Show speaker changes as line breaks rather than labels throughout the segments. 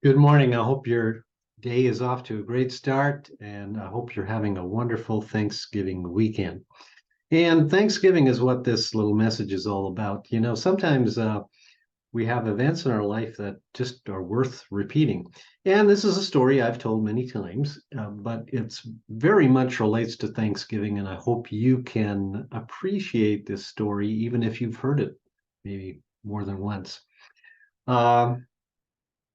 Good morning. I hope your day is off to a great start, and I hope you're having a wonderful Thanksgiving weekend. And Thanksgiving is what this little message is all about. Sometimes we have events in our life that just are worth repeating. And this is a story I've told many times, but it's very much relates to Thanksgiving, and I hope you can appreciate this story, even if you've heard it maybe more than once. Um,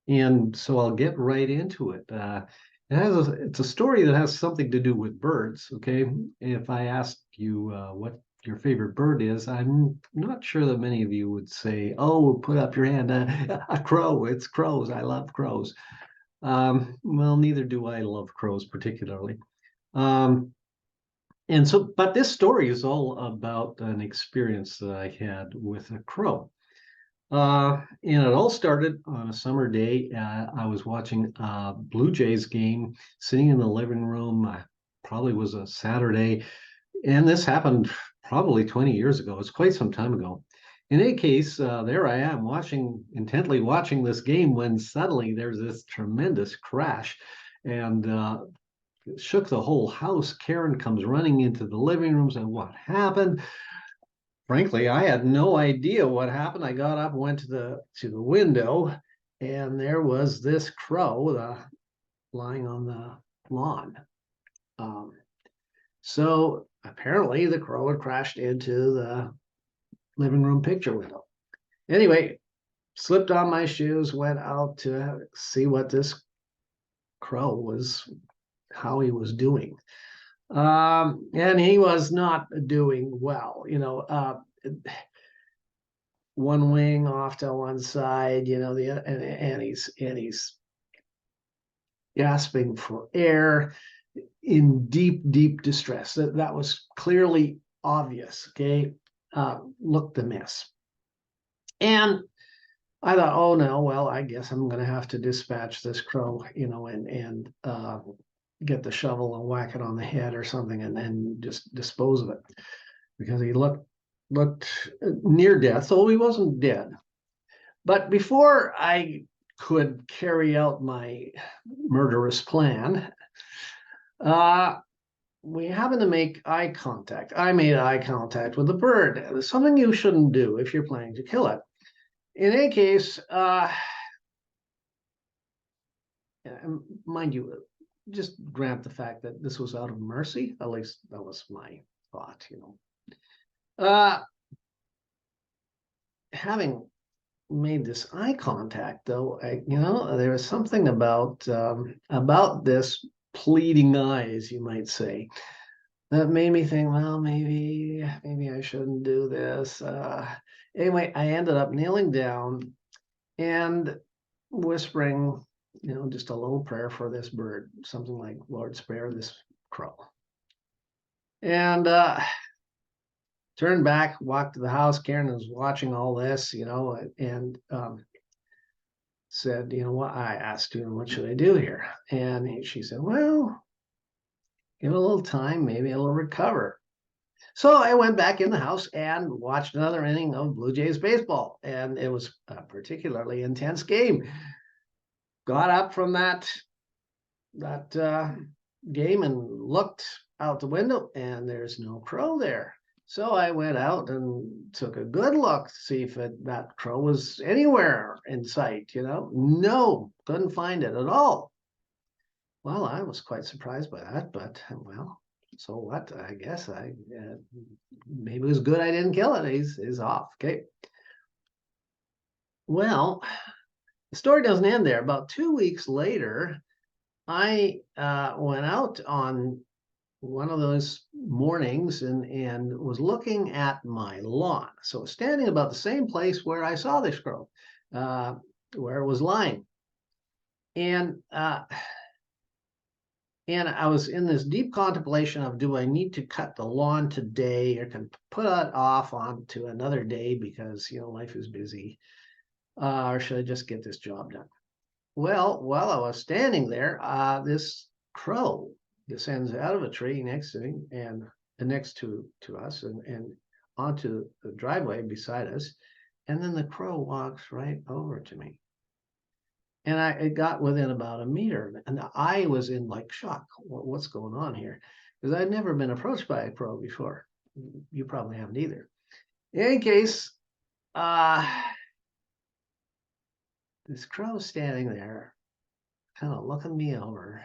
and so I'll get right into it. It's a story that has something to do with birds. Okay, if I asked you what your favorite bird is, I'm not sure that many of you would say, "Oh, put up your hand, a crow." It's crows. I love crows. Well, neither do I love crows particularly. Um, but this story is all about an experience that I had with a crow. And it all started on a summer day. I was watching a Blue Jays game, sitting in the living room. Probably was a Saturday, and this happened probably 20 years ago. It's quite some time ago. In any case, there I am intently watching this game when suddenly there's this tremendous crash and shook the whole house. Karen comes running into the living room and what happened? Frankly, I had no idea what happened. I got up, went to the window, and there was this crow lying on the lawn. Um, so apparently, the crow had crashed into the living room picture window. Anyway, slipped on my shoes, went out to see what this crow was, how he was doing. And he was not doing well. One wing off to one side, and he's gasping for air in deep, deep distress. That was clearly obvious. Okay, looked the mess, and I thought, oh no, well, I guess I'm going to have to dispatch this crow, and get the shovel and whack it on the head or something, and then just dispose of it because he looked near death, so he wasn't dead. But before I could carry out my murderous plan, uh, we happened to make eye contact. I made eye contact with the bird, something you shouldn't do if you're planning to kill it. In any case, mind you, just grant the fact that this was out of mercy. At least that was my thought. Having made this eye contact, though, there was something about this pleading eyes, you might say, that made me think, well, maybe I shouldn't do this. Anyway, I ended up kneeling down and whispering, just a little prayer for this bird, something like, "Lord, spare this crow." And turned back, walked to the house. Karen was watching all this, and said, what? I asked, what should I do here? And she said, well, give it a little time, maybe it'll recover. So I went back in the house and watched another inning of Blue Jays baseball, and it was a particularly intense game. Got up from that game and looked out the window, and there's no crow there. So I went out and took a good look to see if that crow was anywhere in sight. No, couldn't find it at all. Well, I was quite surprised by that, but well, so what? I guess maybe it was good I didn't kill it. He's off. Okay. Well, the story doesn't end there. About 2 weeks later, I went out on one of those mornings and was looking at my lawn. So standing about the same place where I saw this crow, uh, where it was lying, and and I was in this deep contemplation of, do I need to cut the lawn today, or can put it off on to another day because life is busy, or should I just get this job done? Well, while I was standing there, this crow descends out of a tree next to me and next to us and onto the driveway beside us, and then the crow walks right over to me.
And it got within about a meter, and I was in like shock. What's going on here? Because I'd never been approached by a crow before. You probably haven't either. In any case, this crow standing there, kind of looking me over,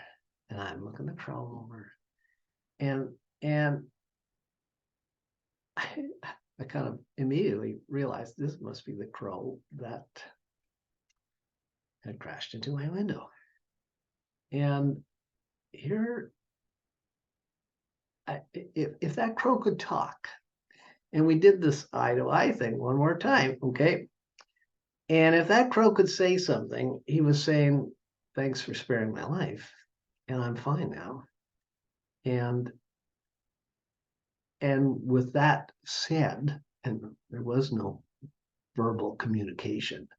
and I'm looking the crow over, and I kind of immediately realized this must be the crow that had crashed into my window. And here, if that crow could talk, and we did this eye to eye thing one more time, okay? And if that crow could say something, he was saying, "Thanks for sparing my life, and I'm fine now." And with that said, and there was no verbal communication,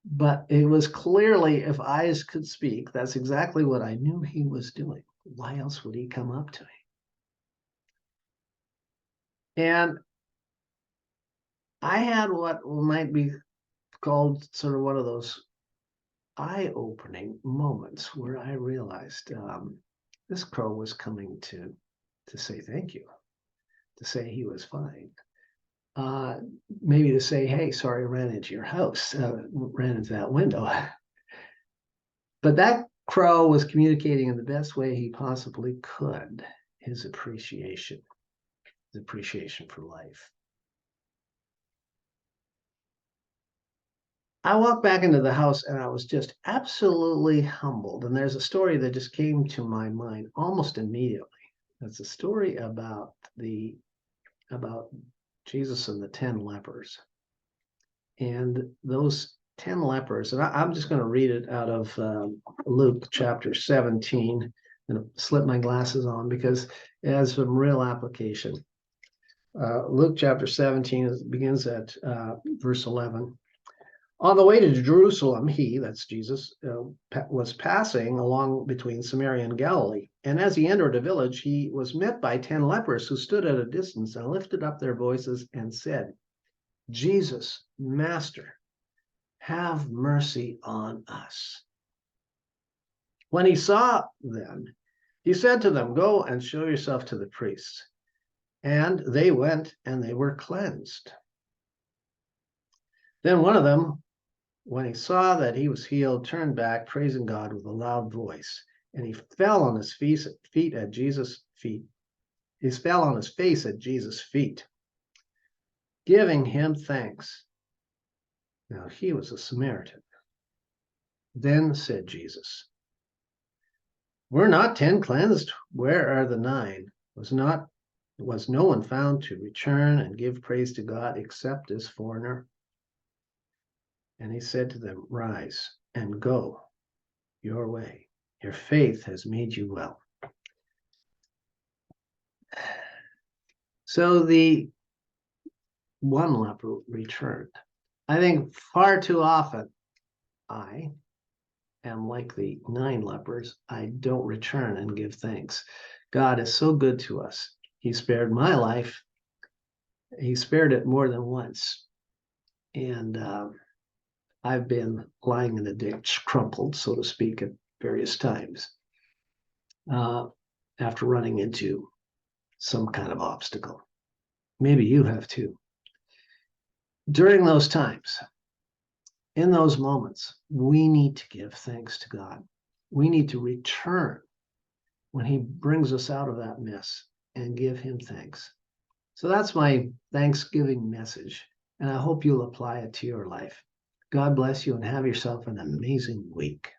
but it was clearly, if eyes could speak, that's exactly what I knew he was doing. Why else would he come up to me? And I had what might be called sort of one of those eye-opening moments where I realized this crow was coming to say thank you, to say he was fine, maybe to say, "Hey, sorry, I ran into your house, ran into that window." But that crow was communicating in the best way he possibly could his appreciation for life. I walked back into the house and I was just absolutely humbled. And there's a story that just came to my mind almost immediately. It's a story about Jesus and the 10 lepers. And those 10 lepers, and I'm just going to read it out of Luke chapter 17. I'm going to slip my glasses on because it has some real application. Luke chapter 17 begins at verse 11. On the way to Jerusalem, he, that's Jesus, was passing along between Samaria and Galilee. And as he entered a village, he was met by 10 lepers who stood at a distance and lifted up their voices and said, "Jesus, Master, have mercy on us." When he saw them, he said to them, "Go and show yourself to the priests." And they went and they were cleansed. Then one of them, when he saw that he was healed, turned back, praising God with a loud voice. And he fell on his feet at Jesus' feet. He fell on his face at Jesus' feet, giving him thanks. Now he was a Samaritan. Then said Jesus, "Were not 10 cleansed? Where are the 9? Was no one found to return and give praise to God except this foreigner?" And he said to them, "Rise and go your way. Your faith has made you well." So the one leper returned. I think far too often I am like the 9 lepers. I don't return and give thanks. God is so good to us. He spared my life. He spared it more than once. And I've been lying in a ditch, crumpled, so to speak, at various times after running into some kind of obstacle. Maybe you have too. During those times, in those moments, we need to give thanks to God. We need to return when he brings us out of that mess and give him thanks. So that's my Thanksgiving message, and I hope you'll apply it to your life. God bless you and have yourself an amazing week.